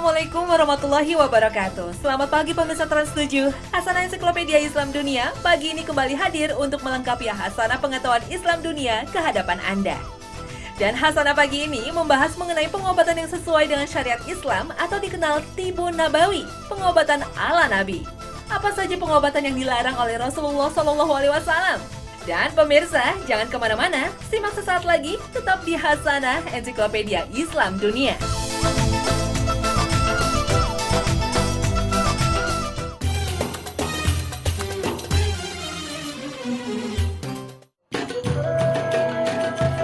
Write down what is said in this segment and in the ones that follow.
Assalamualaikum warahmatullahi wabarakatuh. Selamat pagi pemirsa Trans7. Hasanah Ensiklopedia Islam Dunia pagi ini kembali hadir untuk melengkapi hasanah pengetahuan Islam dunia ke hadapan Anda. Dan hasanah pagi ini membahas mengenai pengobatan yang sesuai dengan syariat Islam atau dikenal Tibun Nabawi, pengobatan ala Nabi. Apa saja pengobatan yang dilarang oleh Rasulullah SAW? Dan pemirsa, jangan kemana-mana, simak sesaat lagi, tetap di Hasanah Ensiklopedia Islam Dunia.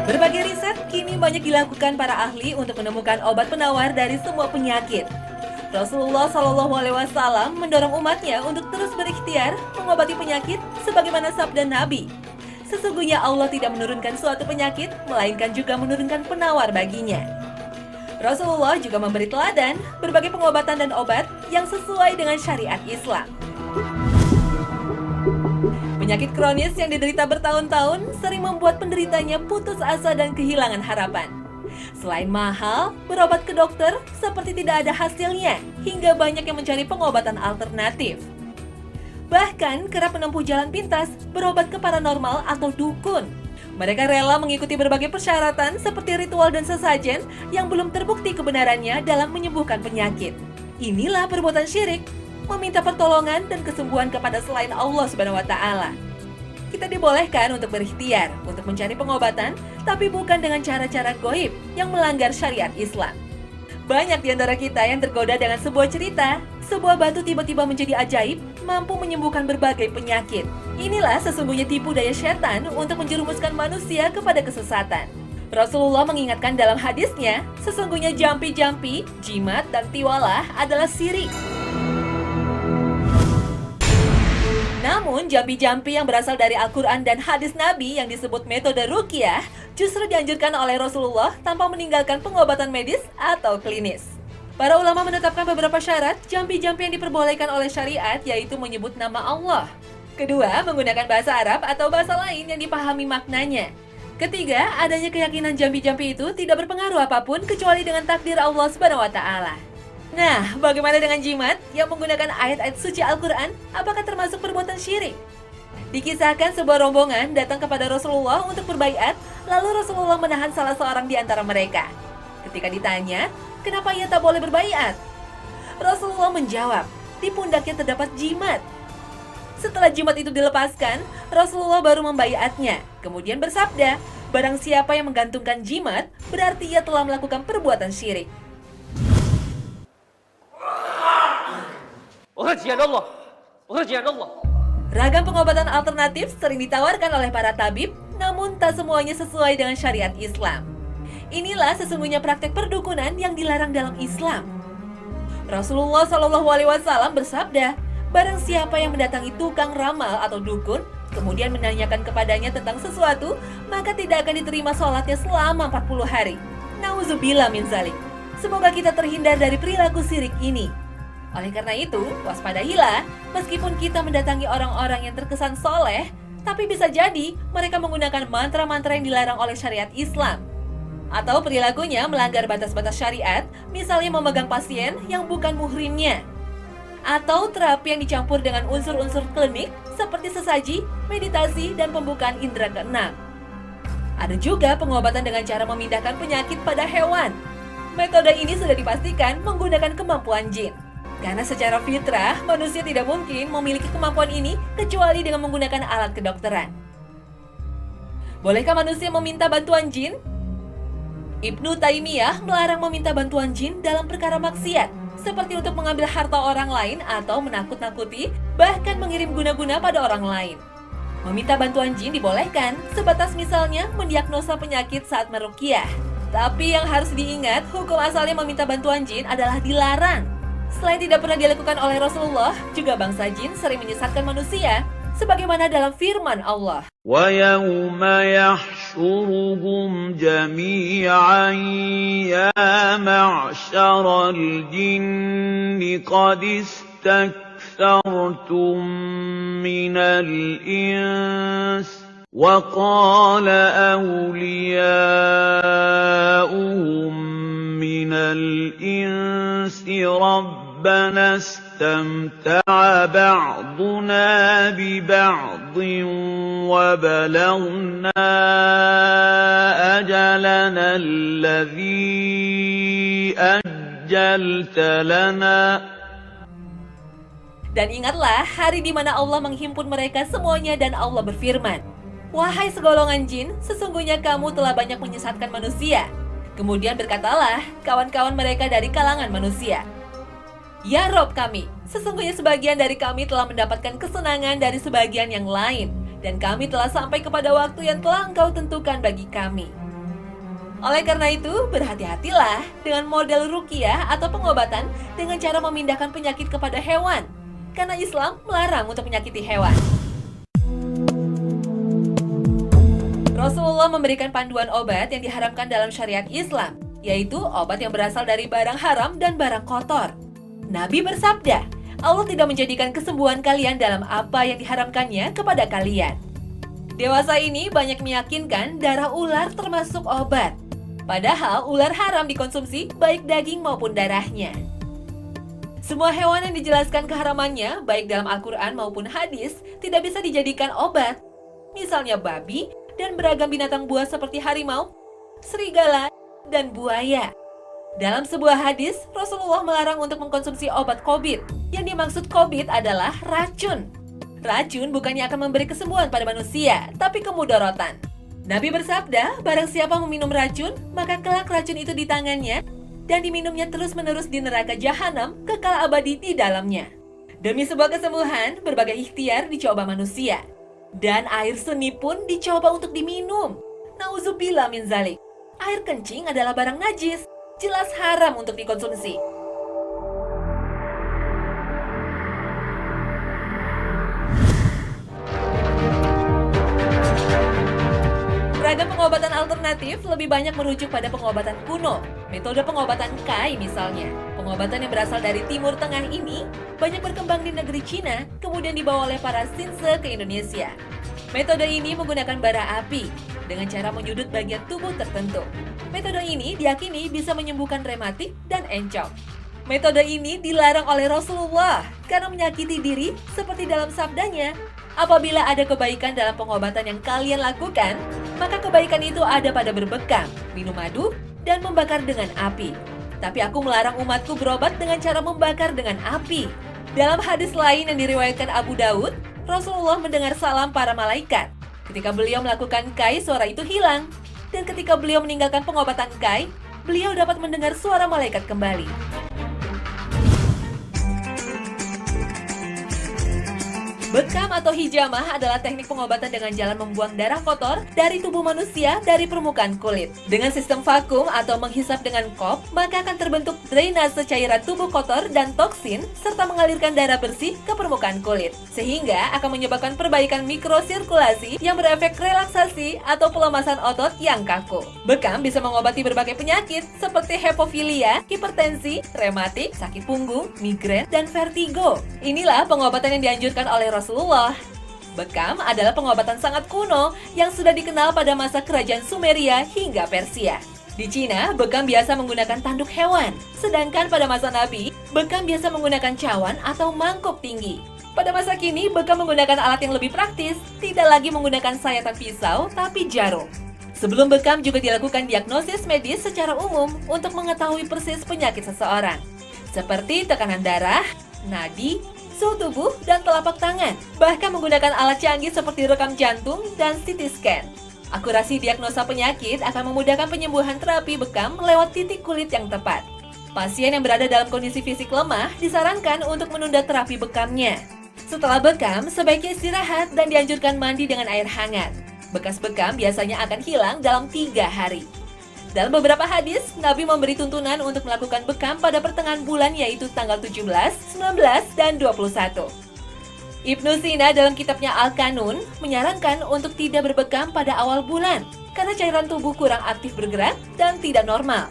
Berbagai riset kini banyak dilakukan para ahli untuk menemukan obat penawar dari semua penyakit. Rasulullah SAW mendorong umatnya untuk terus berikhtiar mengobati penyakit sebagaimana sabda Nabi. Sesungguhnya Allah tidak menurunkan suatu penyakit, melainkan juga menurunkan penawar baginya. Rasulullah juga memberi teladan berbagai pengobatan dan obat yang sesuai dengan syariat Islam. Penyakit kronis yang diderita bertahun-tahun sering membuat penderitanya putus asa dan kehilangan harapan. Selain mahal, berobat ke dokter seperti tidak ada hasilnya, hingga banyak yang mencari pengobatan alternatif. Bahkan kerap menempuh jalan pintas berobat ke paranormal atau dukun. Mereka rela mengikuti berbagai persyaratan seperti ritual dan sesajen yang belum terbukti kebenarannya dalam menyembuhkan penyakit. Inilah perbuatan syirik, meminta pertolongan dan kesembuhan kepada selain Allah SWT. Kita dibolehkan untuk berikhtiar untuk mencari pengobatan, tapi bukan dengan cara-cara goib yang melanggar syariat Islam. Banyak di antara kita yang tergoda dengan sebuah cerita, sebuah batu tiba-tiba menjadi ajaib, mampu menyembuhkan berbagai penyakit. Inilah sesungguhnya tipu daya setan untuk menjerumuskan manusia kepada kesesatan. Rasulullah mengingatkan dalam hadisnya, sesungguhnya jampi-jampi, jimat, dan tiwalah adalah syirik. Namun, jampi-jampi yang berasal dari Al-Quran dan hadis Nabi yang disebut metode ruqyah justru dianjurkan oleh Rasulullah tanpa meninggalkan pengobatan medis atau klinis. Para ulama menetapkan beberapa syarat jampi-jampi yang diperbolehkan oleh syariat, yaitu menyebut nama Allah. Kedua, menggunakan bahasa Arab atau bahasa lain yang dipahami maknanya. Ketiga, adanya keyakinan jampi-jampi itu tidak berpengaruh apapun kecuali dengan takdir Allah SWT. Nah, bagaimana dengan jimat yang menggunakan ayat-ayat suci Al-Quran? Apakah termasuk perbuatan syirik? Dikisahkan sebuah rombongan datang kepada Rasulullah untuk berbaiat, lalu Rasulullah menahan salah seorang di antara mereka. Ketika ditanya, kenapa ia tak boleh berbaiat? Rasulullah menjawab, di pundaknya terdapat jimat. Setelah jimat itu dilepaskan, Rasulullah baru membaiatnya. Kemudian bersabda, barang siapa yang menggantungkan jimat, berarti ia telah melakukan perbuatan syirik. Ragam pengobatan alternatif sering ditawarkan oleh para tabib, namun tak semuanya sesuai dengan syariat Islam. Inilah sesungguhnya praktek perdukunan yang dilarang dalam Islam. Rasulullah SAW bersabda, barang siapa yang mendatangi tukang ramal atau dukun, kemudian menanyakan kepadanya tentang sesuatu, maka tidak akan diterima sholatnya selama 40 hari. Nauzubillah min zalik. Semoga kita terhindar dari perilaku syirik ini. Oleh karena itu, waspadailah, meskipun kita mendatangi orang-orang yang terkesan soleh, tapi bisa jadi mereka menggunakan mantra-mantra yang dilarang oleh syariat Islam. Atau perilakunya melanggar batas-batas syariat, misalnya memegang pasien yang bukan muhrimnya. Atau terapi yang dicampur dengan unsur-unsur klinik seperti sesaji, meditasi, dan pembukaan indera keenam. Ada juga pengobatan dengan cara memindahkan penyakit pada hewan. Metode ini sudah dipastikan menggunakan kemampuan jin. Karena secara fitrah, manusia tidak mungkin memiliki kemampuan ini kecuali dengan menggunakan alat kedokteran. Bolehkah manusia meminta bantuan jin? Ibnu Taimiyah melarang meminta bantuan jin dalam perkara maksiat, seperti untuk mengambil harta orang lain atau menakut-nakuti, bahkan mengirim guna-guna pada orang lain. Meminta bantuan jin dibolehkan, sebatas misalnya mendiagnosa penyakit saat meruqyah. Tapi yang harus diingat, hukum asalnya meminta bantuan jin adalah dilarang. Selain tidak pernah dilakukan oleh Rasulullah, juga bangsa jin sering menyesatkan manusia, sebagaimana dalam firman Allah. وَيَوْمَ يَحْشُرُهُمْ جَمِيعًا يَا مَعْشَرَ الْجِنِّ قَدِ اسْتَكْثَرْتُم مِّنَ الْإِنسِ وَقَالَ أَوْلِيَاؤُهُم مِّنَ مِنَ الْإِنسِ رَبَّنَا اسْتَمْتَعَ بَعْضُنَا بِبَعْضٍ وَبَلَغْنَا أَجَلَنَا الَّذِي أَجَّلْتَ لَنَا. Dan ingatlah hari di mana Allah menghimpun mereka semuanya dan Allah berfirman, "Wahai segolongan jin, sesungguhnya kamu telah banyak menyesatkan manusia." Kemudian berkatalah kawan-kawan mereka dari kalangan manusia, "Ya Rob kami, sesungguhnya sebagian dari kami telah mendapatkan kesenangan dari sebagian yang lain, dan kami telah sampai kepada waktu yang telah Engkau tentukan bagi kami." Oleh karena itu, berhati-hatilah dengan model ruqyah atau pengobatan dengan cara memindahkan penyakit kepada hewan, karena Islam melarang untuk menyakiti hewan. Rasulullah memberikan panduan obat yang diharamkan dalam syariat Islam, yaitu obat yang berasal dari barang haram dan barang kotor. Nabi bersabda, Allah tidak menjadikan kesembuhan kalian dalam apa yang diharamkannya kepada kalian. Dewasa ini banyak meyakinkan darah ular termasuk obat. Padahal ular haram dikonsumsi baik daging maupun darahnya. Semua hewan yang dijelaskan keharamannya, baik dalam Al-Quran maupun hadis, tidak bisa dijadikan obat. Misalnya babi dan beragam binatang buas seperti harimau, serigala, dan buaya. Dalam sebuah hadis, Rasulullah melarang untuk mengkonsumsi obat COVID. Yang dimaksud COVID adalah racun. Racun bukannya akan memberi kesembuhan pada manusia, tapi kemudaratan. Nabi bersabda, barang siapa meminum racun, maka kelak racun itu di tangannya, dan diminumnya terus-menerus di neraka jahanam, kekal abadi di dalamnya. Demi sebuah kesembuhan, berbagai ikhtiar dicoba manusia. Dan air seni pun dicoba untuk diminum. Nauzubillah min zalik. Air kencing adalah barang najis, jelas haram untuk dikonsumsi. Beragam pengobatan alternatif lebih banyak merujuk pada pengobatan kuno. Metode pengobatan Kai misalnya. Pengobatan yang berasal dari Timur Tengah ini banyak berkembang di negeri Cina, kemudian dibawa oleh para Sinse ke Indonesia. Metode ini menggunakan bara api dengan cara menyudut bagian tubuh tertentu. Metode ini diyakini bisa menyembuhkan rematik dan encok. Metode ini dilarang oleh Rasulullah karena menyakiti diri seperti dalam sabdanya, apabila ada kebaikan dalam pengobatan yang kalian lakukan, maka kebaikan itu ada pada berbekam, minum madu, dan membakar dengan api. Tapi aku melarang umatku berobat dengan cara membakar dengan api. Dalam hadis lain yang diriwayatkan Abu Daud, Rasulullah mendengar salam para malaikat. Ketika beliau melakukan Kai, suara itu hilang. Dan ketika beliau meninggalkan pengobatan Kai, beliau dapat mendengar suara malaikat kembali. Bekam atau hijamah adalah teknik pengobatan dengan jalan membuang darah kotor dari tubuh manusia dari permukaan kulit. Dengan sistem vakum atau menghisap dengan kop, maka akan terbentuk drainase cairan tubuh kotor dan toksin serta mengalirkan darah bersih ke permukaan kulit. Sehingga akan menyebabkan perbaikan mikrosirkulasi yang berefek relaksasi atau pelemasan otot yang kaku. Bekam bisa mengobati berbagai penyakit seperti hemofilia, hipertensi, rematik, sakit punggung, migrain, dan vertigo. Inilah pengobatan yang dianjurkan oleh Rasulullah. Bekam adalah pengobatan sangat kuno yang sudah dikenal pada masa kerajaan Sumeria hingga Persia. Di Cina, bekam biasa menggunakan tanduk hewan, sedangkan pada masa Nabi, bekam biasa menggunakan cawan atau mangkuk tinggi. Pada masa kini, bekam menggunakan alat yang lebih praktis, tidak lagi menggunakan sayatan pisau, tapi jarum. Sebelum bekam juga dilakukan diagnosis medis secara umum untuk mengetahui persis penyakit seseorang, seperti tekanan darah, nadi, suhu tubuh, dan telapak tangan. Bahkan menggunakan alat canggih seperti rekam jantung dan CT scan. Akurasi diagnosa penyakit akan memudahkan penyembuhan terapi bekam lewat titik kulit yang tepat. Pasien yang berada dalam kondisi fisik lemah disarankan untuk menunda terapi bekamnya. Setelah bekam, sebaiknya istirahat dan dianjurkan mandi dengan air hangat. Bekas bekam biasanya akan hilang dalam 3 hari. Dalam beberapa hadis, Nabi memberi tuntunan untuk melakukan bekam pada pertengahan bulan, yaitu tanggal 17, 19, dan 21. Ibnu Sina dalam kitabnya Al-Kanun menyarankan untuk tidak berbekam pada awal bulan karena cairan tubuh kurang aktif bergerak dan tidak normal.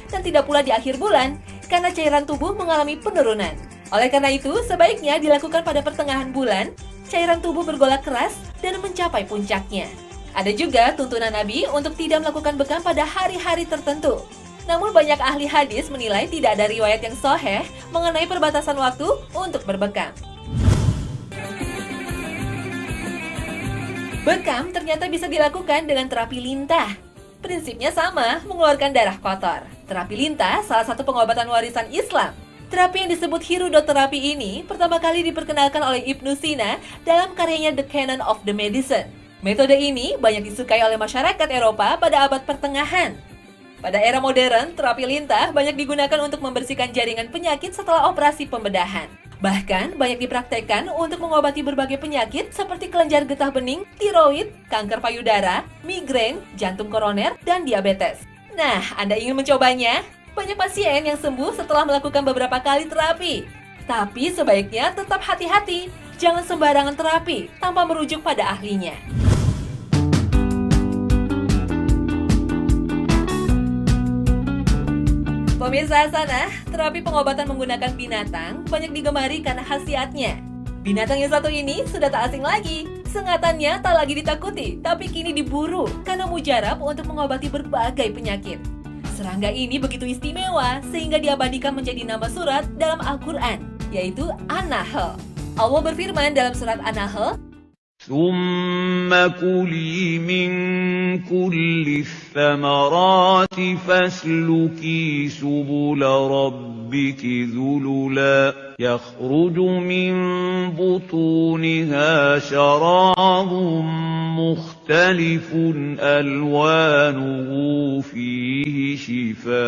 Dan tidak pula di akhir bulan karena cairan tubuh mengalami penurunan. Oleh karena itu, sebaiknya dilakukan pada pertengahan bulan, cairan tubuh bergolak keras dan mencapai puncaknya. Ada juga tuntunan Nabi untuk tidak melakukan bekam pada hari-hari tertentu. Namun banyak ahli hadis menilai tidak ada riwayat yang sahih mengenai perbatasan waktu untuk berbekam. Bekam ternyata bisa dilakukan dengan terapi lintah. Prinsipnya sama, mengeluarkan darah kotor. Terapi lintah salah satu pengobatan warisan Islam. Terapi yang disebut hirudoterapi ini pertama kali diperkenalkan oleh Ibnu Sina dalam karyanya The Canon of the Medicine. Metode ini banyak disukai oleh masyarakat Eropa pada abad pertengahan. Pada era modern, terapi lintah banyak digunakan untuk membersihkan jaringan penyakit setelah operasi pembedahan. Bahkan banyak dipraktekkan untuk mengobati berbagai penyakit seperti kelenjar getah bening, tiroid, kanker payudara, migrain, jantung koroner, dan diabetes. Nah, Anda ingin mencobanya? Banyak pasien yang sembuh setelah melakukan beberapa kali terapi. Tapi sebaiknya tetap hati-hati, jangan sembarangan terapi tanpa merujuk pada ahlinya. Pemirsa Hasanah, terapi pengobatan menggunakan binatang banyak digemari karena khasiatnya. Binatang yang satu ini sudah tak asing lagi. Sengatannya tak lagi ditakuti, tapi kini diburu karena mujarab untuk mengobati berbagai penyakit. Serangga ini begitu istimewa sehingga diabadikan menjadi nama surat dalam Al-Quran, yaitu An-Nahl. Allah berfirman dalam surat An-Nahl, ثم كلي من كل الثمرات فاسلكي سبل ربك ذللا يخرج من بطونها شراب مختلف ألوانه فيه شفاء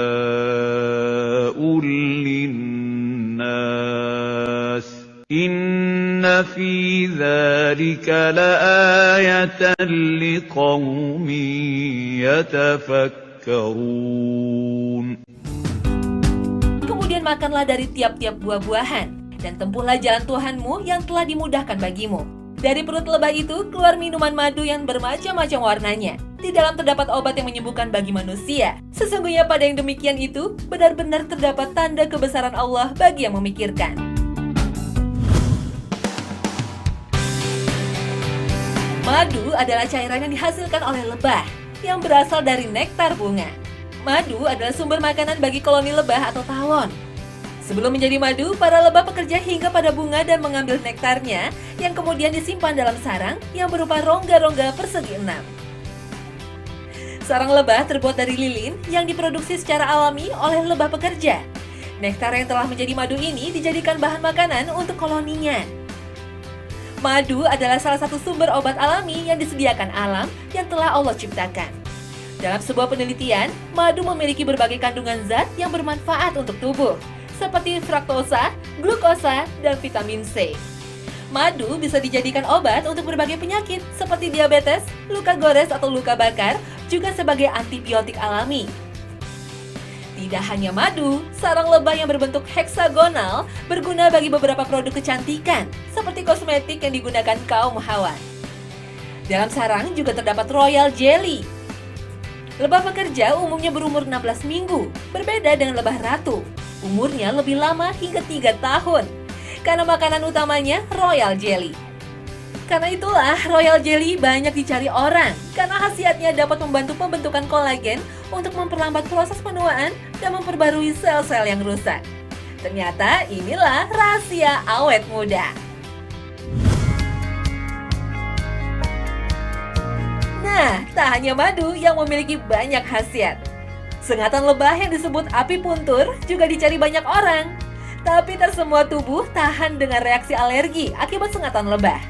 للناس إن في ذلك لآية لقوم يتفكرون. Kemudian makanlah dari tiap-tiap buah-buahan, dan tempuhlah jalan Tuhanmu yang telah dimudahkan bagimu. Dari perut lebah itu keluar minuman madu yang bermacam-macam warnanya. Di dalam terdapat obat yang menyembuhkan bagi manusia. Sesungguhnya pada yang demikian itu, benar-benar terdapat tanda kebesaran Allah bagi yang memikirkan. Madu adalah cairan yang dihasilkan oleh lebah, yang berasal dari nektar bunga. Madu adalah sumber makanan bagi koloni lebah atau tawon. Sebelum menjadi madu, para lebah bekerja hingga pada bunga dan mengambil nektarnya, yang kemudian disimpan dalam sarang yang berupa rongga-rongga persegi 6. Sarang lebah terbuat dari lilin yang diproduksi secara alami oleh lebah pekerja. Nektar yang telah menjadi madu ini dijadikan bahan makanan untuk koloninya. Madu adalah salah satu sumber obat alami yang disediakan alam yang telah Allah ciptakan. Dalam sebuah penelitian, madu memiliki berbagai kandungan zat yang bermanfaat untuk tubuh, seperti fruktosa, glukosa, dan vitamin C. Madu bisa dijadikan obat untuk berbagai penyakit seperti diabetes, luka gores atau luka bakar, juga sebagai antibiotik alami. Tidak hanya madu, sarang lebah yang berbentuk heksagonal berguna bagi beberapa produk kecantikan, seperti kosmetik yang digunakan kaum hawa. Dalam sarang juga terdapat royal jelly. Lebah pekerja umumnya berumur 16 minggu, berbeda dengan lebah ratu. Umurnya lebih lama hingga 3 tahun, karena makanan utamanya royal jelly. Karena itulah royal jelly banyak dicari orang, karena khasiatnya dapat membantu pembentukan kolagen untuk memperlambat proses penuaan dan memperbarui sel-sel yang rusak. Ternyata inilah rahasia awet muda. Nah, tak hanya madu yang memiliki banyak khasiat. Sengatan lebah yang disebut api puntur juga dicari banyak orang. Tapi tak semua tubuh tahan dengan reaksi alergi akibat sengatan lebah.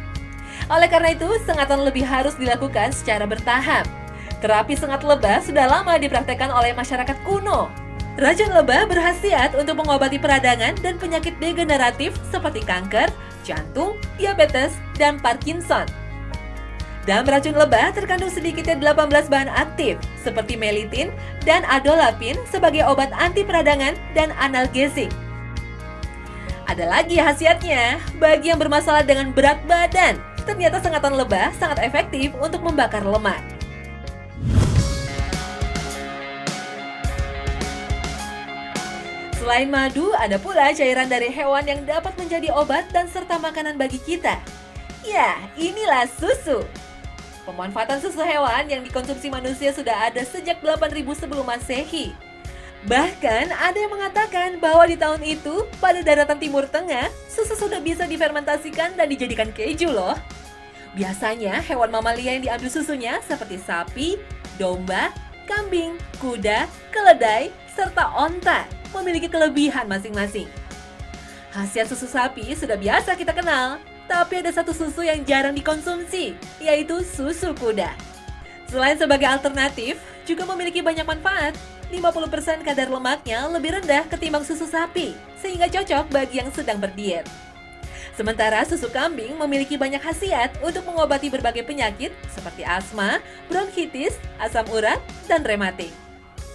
Oleh karena itu, sengatan lebih harus dilakukan secara bertahap. Terapi sengat lebah sudah lama dipraktekkan oleh masyarakat kuno. Racun lebah berkhasiat untuk mengobati peradangan dan penyakit degeneratif seperti kanker, jantung, diabetes, dan Parkinson. Dalam racun lebah terkandung sedikitnya 18 bahan aktif seperti melitin dan adolapin sebagai obat anti peradangan dan analgesik. Ada lagi khasiatnya, bagi yang bermasalah dengan berat badan, ternyata sengatan lebah sangat efektif untuk membakar lemak. Selain madu, ada pula cairan dari hewan yang dapat menjadi obat dan serta makanan bagi kita. Ya, inilah susu. Pemanfaatan susu hewan yang dikonsumsi manusia sudah ada sejak 8000 sebelum Masehi. Bahkan ada yang mengatakan bahwa di tahun itu, pada daratan Timur Tengah, susu sudah bisa difermentasikan dan dijadikan keju loh. Biasanya hewan mamalia yang diambil susunya seperti sapi, domba, kambing, kuda, keledai, serta onta memiliki kelebihan masing-masing. Khasiat susu sapi sudah biasa kita kenal, tapi ada satu susu yang jarang dikonsumsi, yaitu susu kuda. Selain sebagai alternatif, juga memiliki banyak manfaat. 50% kadar lemaknya lebih rendah ketimbang susu sapi, sehingga cocok bagi yang sedang berdiet. Sementara susu kambing memiliki banyak khasiat untuk mengobati berbagai penyakit seperti asma, bronkitis, asam urat, dan rematik.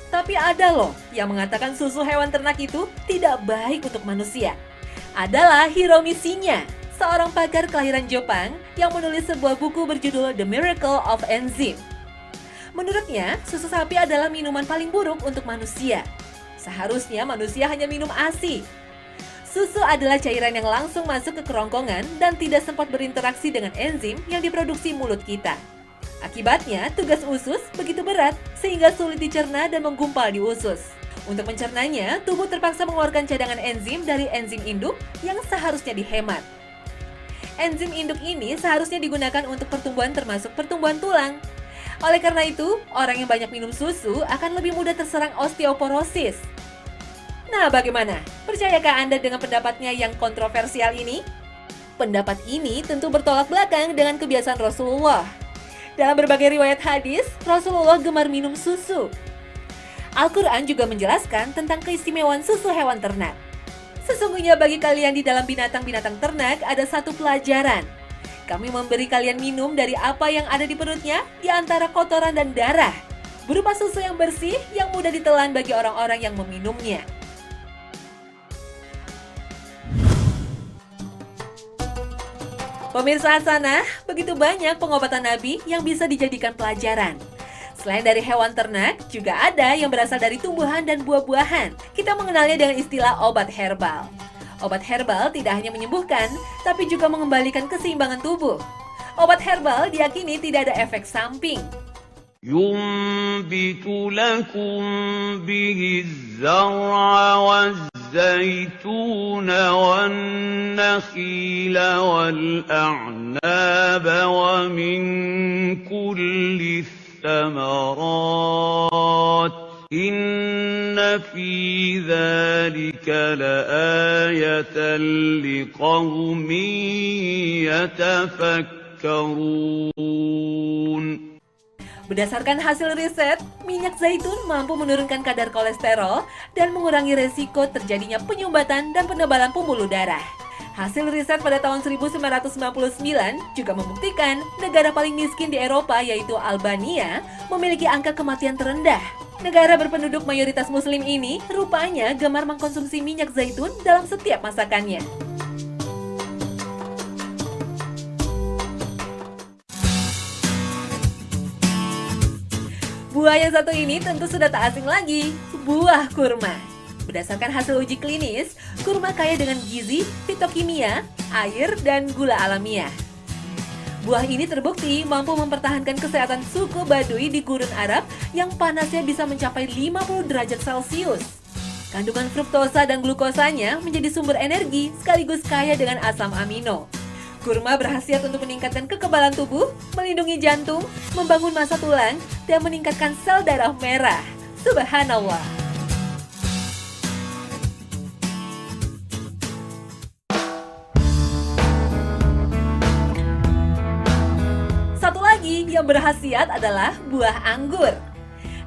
Tapi ada loh yang mengatakan susu hewan ternak itu tidak baik untuk manusia. Adalah Hiromi Shinya, seorang pakar kelahiran Jepang yang menulis sebuah buku berjudul The Miracle of Enzyme. Menurutnya, susu sapi adalah minuman paling buruk untuk manusia. Seharusnya manusia hanya minum ASI. Susu adalah cairan yang langsung masuk ke kerongkongan dan tidak sempat berinteraksi dengan enzim yang diproduksi mulut kita. Akibatnya, tugas usus begitu berat sehingga sulit dicerna dan menggumpal di usus. Untuk mencernanya, tubuh terpaksa mengeluarkan cadangan enzim dari enzim induk yang seharusnya dihemat. Enzim induk ini seharusnya digunakan untuk pertumbuhan termasuk pertumbuhan tulang. Oleh karena itu, orang yang banyak minum susu akan lebih mudah terserang osteoporosis. Nah, bagaimana? Percayakah Anda dengan pendapatnya yang kontroversial ini? Pendapat ini tentu bertolak belakang dengan kebiasaan Rasulullah. Dalam berbagai riwayat hadis, Rasulullah gemar minum susu. Al-Quran juga menjelaskan tentang keistimewaan susu hewan ternak. Sesungguhnya bagi kalian di dalam binatang-binatang ternak ada satu pelajaran. Kami memberi kalian minum dari apa yang ada di perutnya di antara kotoran dan darah, berupa susu yang bersih yang mudah ditelan bagi orang-orang yang meminumnya. Pemirsa Hasanah, begitu banyak pengobatan Nabi yang bisa dijadikan pelajaran. Selain dari hewan ternak, juga ada yang berasal dari tumbuhan dan buah-buahan. Kita mengenalnya dengan istilah obat herbal. Obat herbal tidak hanya menyembuhkan, tapi juga mengembalikan keseimbangan tubuh. Obat herbal diyakini tidak ada efek samping. ينبت لكم به الزرع والزيتون والنخيل والأعناب ومن كل الثمرات إن في ذلك لآية لقوم يتفكرون. Berdasarkan hasil riset, minyak zaitun mampu menurunkan kadar kolesterol dan mengurangi resiko terjadinya penyumbatan dan penebalan pembuluh darah. Hasil riset pada tahun 1999 juga membuktikan negara paling miskin di Eropa yaitu Albania memiliki angka kematian terendah. Negara berpenduduk mayoritas muslim ini rupanya gemar mengkonsumsi minyak zaitun dalam setiap masakannya. Buah yang satu ini tentu sudah tak asing lagi, buah kurma. Berdasarkan hasil uji klinis, kurma kaya dengan gizi, fitokimia, air, dan gula alamiah. Buah ini terbukti mampu mempertahankan kesehatan suku Baduy di Gurun Arab yang panasnya bisa mencapai 50 derajat Celcius. Kandungan fruktosa dan glukosanya menjadi sumber energi sekaligus kaya dengan asam amino. Kurma berkhasiat untuk meningkatkan kekebalan tubuh, melindungi jantung, membangun massa tulang, dan meningkatkan sel darah merah. Subhanallah. Satu lagi yang berkhasiat adalah buah anggur.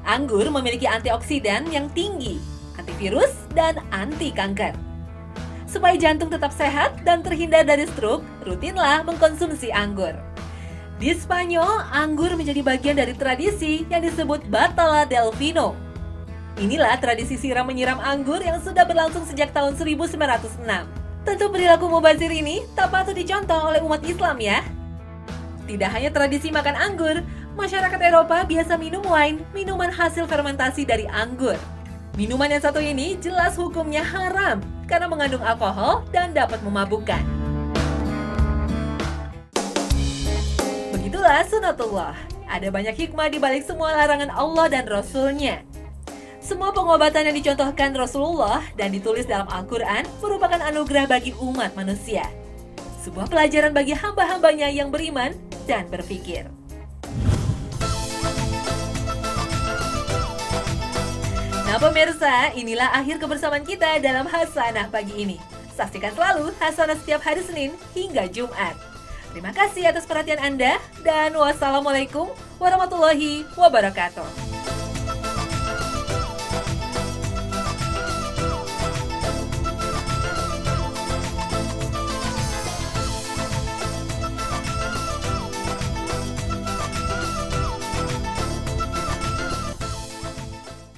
Anggur memiliki antioksidan yang tinggi, antivirus, dan anti kanker. Supaya jantung tetap sehat dan terhindar dari stroke, rutinlah mengkonsumsi anggur. Di Spanyol, anggur menjadi bagian dari tradisi yang disebut Batalla del Vino. Inilah tradisi siram-menyiram anggur yang sudah berlangsung sejak tahun 1906. Tentu perilaku mubazir ini tak patut dicontoh oleh umat Islam ya. Tidak hanya tradisi makan anggur, masyarakat Eropa biasa minum wine, minuman hasil fermentasi dari anggur. Minuman yang satu ini jelas hukumnya haram karena mengandung alkohol dan dapat memabukkan. Begitulah sunatullah. Ada banyak hikmah di balik semua larangan Allah dan Rasul-Nya. Semua pengobatan yang dicontohkan Rasulullah dan ditulis dalam Al-Quran merupakan anugerah bagi umat manusia. Sebuah pelajaran bagi hamba-hambanya yang beriman dan berpikir. Nah pemirsa, inilah akhir kebersamaan kita dalam Hasanah pagi ini. Saksikan selalu Hasanah setiap hari Senin hingga Jumat. Terima kasih atas perhatian Anda dan wassalamualaikum warahmatullahi wabarakatuh.